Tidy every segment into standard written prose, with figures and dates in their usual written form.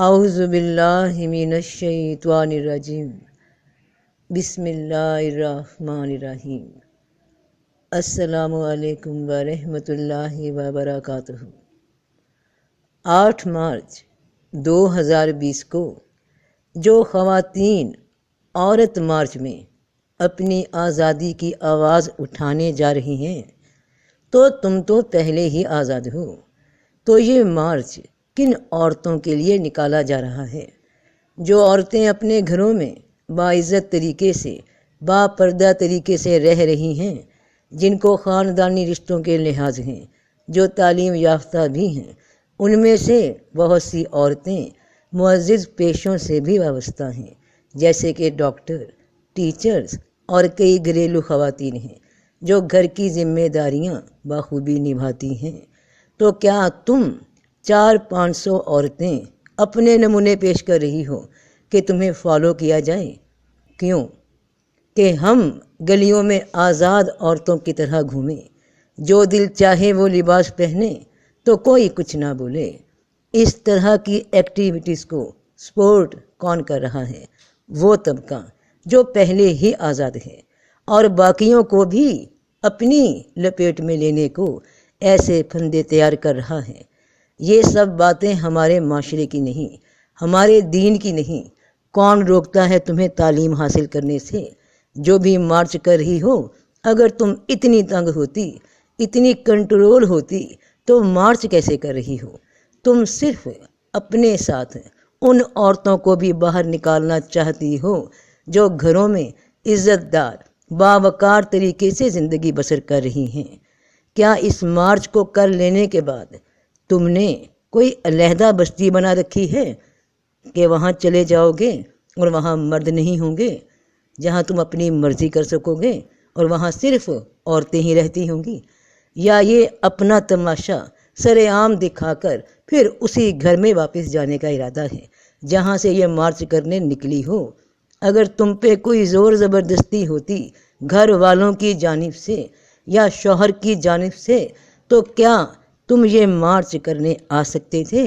اعوذ باللہ من الشیطان الرجیم بسم اللہ الرحمن الرحیم۔ السلام علیکم ورحمۃ اللہ وبرکاتہ۔ 8 مارچ 2020 کو جو خواتین عورت مارچ میں اپنی آزادی کی آواز اٹھانے جا رہی ہیں تو تم تو پہلے ہی آزاد ہو، تو یہ مارچ کن عورتوں کے لیے نکالا جا رہا ہے؟ جو عورتیں اپنے گھروں میں باعزت طریقے سے با پردہ طریقے سے رہ رہی ہیں، جن کو خاندانی رشتوں کے لحاظ ہیں، جو تعلیم یافتہ بھی ہیں، ان میں سے بہت سی عورتیں معزز پیشوں سے بھی وابستہ ہیں، جیسے کہ ڈاکٹر، ٹیچرز اور کئی گھریلو خواتین ہیں جو گھر کی ذمہ داریاں بخوبی نبھاتی ہیں۔ تو کیا تم 400-500 عورتیں اپنے نمونے پیش کر رہی ہو کہ تمہیں فالو کیا جائے؟ کیوں کہ ہم گلیوں میں آزاد عورتوں کی طرح گھومیں، جو دل چاہے وہ لباس پہنے تو کوئی کچھ نہ بولے؟ اس طرح کی ایکٹیویٹیز کو سپورٹ کون کر رہا ہے؟ وہ طبقہ جو پہلے ہی آزاد ہے اور باقیوں کو بھی اپنی لپیٹ میں لینے کو ایسے پھندے تیار کر رہا ہے۔ یہ سب باتیں ہمارے معاشرے کی نہیں، ہمارے دین کی نہیں۔ کون روکتا ہے تمہیں تعلیم حاصل کرنے سے؟ جو بھی مارچ کر رہی ہو، اگر تم اتنی تنگ ہوتی، اتنی کنٹرول ہوتی تو مارچ کیسے کر رہی ہو؟ تم صرف اپنے ساتھ ان عورتوں کو بھی باہر نکالنا چاہتی ہو جو گھروں میں عزت دار باوقار طریقے سے زندگی بسر کر رہی ہیں۔ کیا اس مارچ کو کر لینے کے بعد تم نے کوئی علیحدہ بستی بنا رکھی ہے کہ وہاں چلے جاؤ گے اور وہاں مرد نہیں ہوں گے، جہاں تم اپنی مرضی کر سکو گے اور وہاں صرف عورتیں ہی رہتی ہوں گی؟ یا یہ اپنا تماشا سر عام دکھا کر پھر اسی گھر میں واپس جانے کا ارادہ ہے جہاں سے یہ مارچ کرنے نکلی ہو؟ اگر تم پہ کوئی زور زبردستی ہوتی گھر والوں کی جانب سے یا شوہر کی جانب سے تو کیا تم یہ مارچ کرنے آ سکتے تھے؟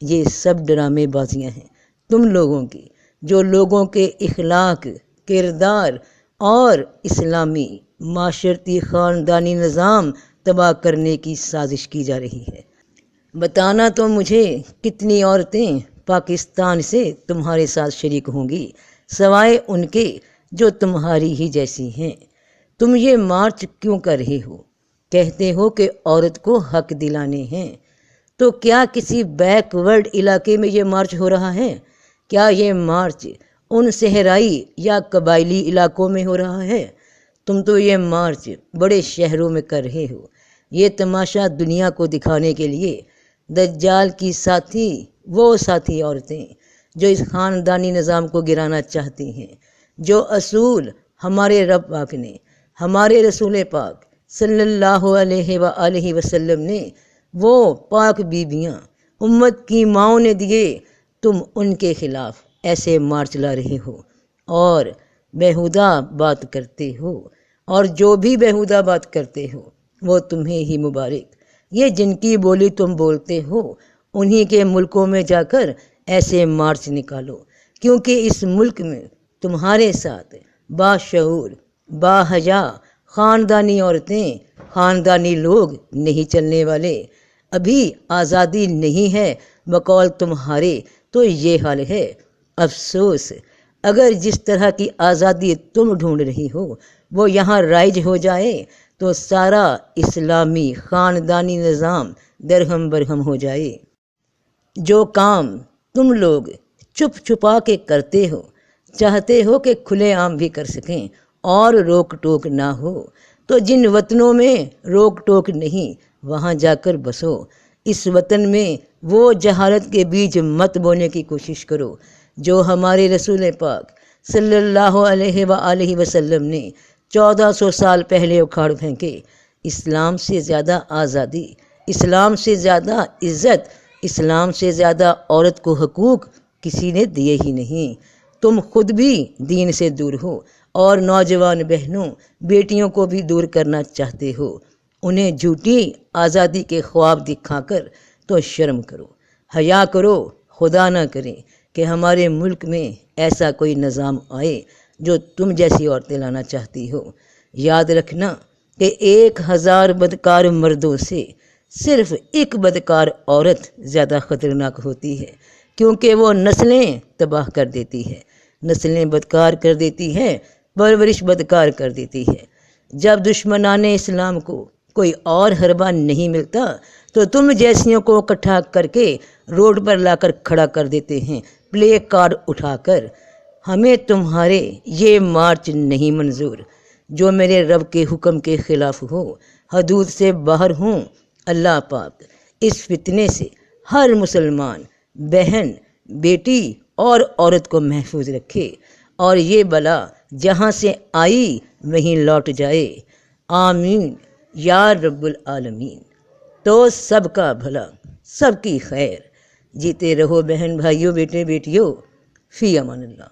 یہ سب ڈرامے بازیاں ہیں تم لوگوں کی، جو لوگوں کے اخلاق، کردار اور اسلامی معاشرتی خاندانی نظام تباہ کرنے کی سازش کی جا رہی ہے۔ بتانا تو مجھے کتنی عورتیں پاکستان سے تمہارے ساتھ شریک ہوں گی، سوائے ان کے جو تمہاری ہی جیسی ہیں۔ تم یہ مارچ کیوں کر رہے ہو؟ کہتے ہو کہ عورت کو حق دلانے ہیں، تو کیا کسی بیک ورڈ علاقے میں یہ مارچ ہو رہا ہے؟ کیا یہ مارچ ان صحرائی یا قبائلی علاقوں میں ہو رہا ہے؟ تم تو یہ مارچ بڑے شہروں میں کر رہے ہو، یہ تماشا دنیا کو دکھانے کے لیے۔ دجال کی ساتھی وہ ساتھی عورتیں جو اس خاندانی نظام کو گرانا چاہتی ہیں، جو اصول ہمارے رب پاک نے، ہمارے رسول پاک صلی اللہ علیہ وآلہ وسلم نے، وہ پاک بیویاں امت کی ماؤں نے دیے، تم ان کے خلاف ایسے مارچ لا رہے ہو اور بیہودہ بات کرتے ہو۔ اور جو بھی بیہودہ بات کرتے ہو وہ تمہیں ہی مبارک۔ یہ جن کی بولی تم بولتے ہو انہی کے ملکوں میں جا کر ایسے مارچ نکالو، کیونکہ اس ملک میں تمہارے ساتھ باشعور، باحیا خاندانی عورتیں، خاندانی لوگ نہیں چلنے والے۔ ابھی آزادی نہیں ہے بقول تمہارے تو یہ حال ہے۔ افسوس، اگر جس طرح کی آزادی تم ڈھونڈ رہی ہو وہ یہاں رائج ہو جائے تو سارا اسلامی خاندانی نظام درہم برہم ہو جائے۔ جو کام تم لوگ چھپ چھپا کے کرتے ہو، چاہتے ہو کہ کھلے عام بھی کر سکیں اور روک ٹوک نہ ہو، تو جن وطنوں میں روک ٹوک نہیں وہاں جا کر بسو۔ اس وطن میں وہ جہالت کے بیج مت بونے کی کوشش کرو جو ہمارے رسول پاک صلی اللہ علیہ وآلہ وسلم نے 1400 سال پہلے اکھاڑ پھینکے۔ اسلام سے زیادہ آزادی، اسلام سے زیادہ عزت، اسلام سے زیادہ عورت کو حقوق کسی نے دیے ہی نہیں۔ تم خود بھی دین سے دور ہو اور نوجوان بہنوں، بیٹیوں کو بھی دور کرنا چاہتے ہو۔ انہیں جھوٹی آزادی کے خواب دکھا کر تو شرم کرو، حیا کرو، خدا نہ کرے کہ ہمارے ملک میں ایسا کوئی نظام آئے جو تم جیسی عورتیں لانا چاہتی ہو۔ یاد رکھنا کہ 1000 بدکار مردوں سے صرف ایک بدکار عورت زیادہ خطرناک ہوتی ہے، کیونکہ وہ نسلیں تباہ کر دیتی ہے، نسلیں بدکار کر دیتی ہے، پرورش بدکار کر دیتی ہے۔ جب دشمنان اسلام کو کوئی اور حربہ نہیں ملتا تو تم جیسیوں کو اکٹھا کر کے روڈ پر لا کر کھڑا کر دیتے ہیں، پلے کارڈ اٹھا کر۔ ہمیں تمہارے یہ مارچ نہیں منظور جو میرے رب کے حکم کے خلاف ہو، حدود سے باہر ہوں۔ اللہ پاک اس فتنے سے ہر مسلمان بہن، بیٹی اور عورت کو محفوظ رکھے، اور یہ بلا جہاں سے آئی وہیں لوٹ جائے۔ آمین یا رب العالمین۔ تو سب کا بھلا، سب کی خیر۔ جیتے رہو بہن بھائیوں، بیٹے بیٹیوں، فی امان اللہ۔